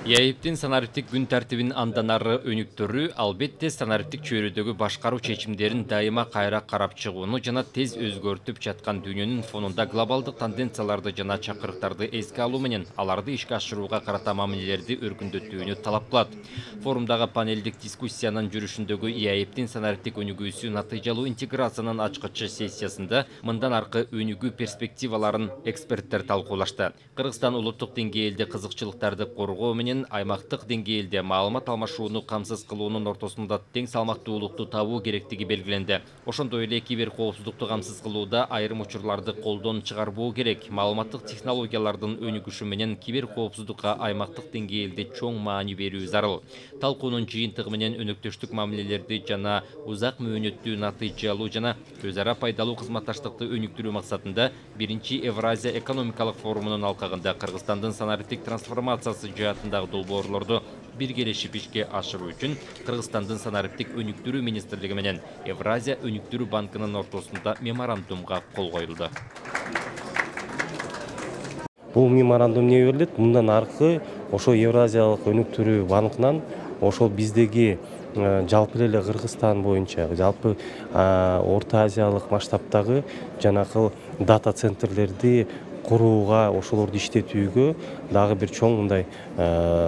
ЯИПтин санариптик күн тәртибин анданары өнүктөрү албетте санариптик чөйрөдөгү башкаруу чечимдерин дайыма кайра карап чыгууну жана тез өзгөртүп жаткан дүйнөнүн фонунда глобалдык тенденцияларды жана чакырыктарды эске алуу менен аларды ишке ашырууга карата мамилелерди өркүндөтүүнү талап кылат. Форумдагы панелдик дискуссиянын жүрүшүндөгү ЯИПтин санариптик өнүгүүсү натыйжалуу интеграциянын ачкычы сессиясында мындан аркы өнүгүү перспективаларын эксперттер талкуулашты. Кыргызстан улуттук деңгээлде кызыкчылыктарды коргоо менен аймактык деңгээлде маалымат алмашууну камсыз кылуунун ортосунда тең салмактуулукту табуу керектиги белгиленди. Ошондой эле кибер коопсуздукту камсыз кылууда айрым учурларды колдон чыгарбоо керек. Маалыматтык технологиялардын өнүгүшү менен кибер коопсуздукка аймактык деңгээлде чоң маани берүү зарыл. Талкуунун жыйынтыгы менен өнөктөштүк мамилелерди жана узак мөөнөттүү натыйжалуу жана өз ара пайдалуу кызматташтыкты өнүктүрүү максатында 1-чи Евразия экономикалык форумунун алкагында Кыргызстандын санариптик трансформациясы жаатындагы долбоорлорду биргелешип ишке ашыруу үчүн Кыргызстандын санариптик өнүктүрүү министрлиги менен Евразия өнүктүрүү банкынын ортосунда меморандумга кол коюлду. Бул меморандум не берилет? Мындан аркы ошо Евразиялык өнүктүрүү банкынан ошол биздеги жалпы эле Кыргызстан боюнча, жалпы Орто Азиялык масштабтагы жанакы дата центрлерди курууга, ошолорду иштетүүгө дагы бир чоң мындай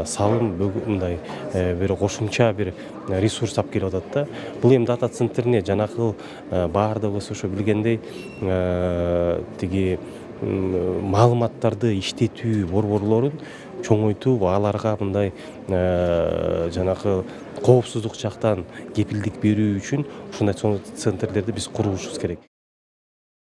салым, мындай бир кошумча бир ресурс алып келип атат да. Бул эми дата центрине жанакы баардыгыбыз ошо билгендей тиги маалыматтарды иштетүү борборлорун чоңойтуп, аларга мындай жанакы коопсуздук жактан кепилдик берүү үчүн ушундай центрлерди биз курушубуз керек.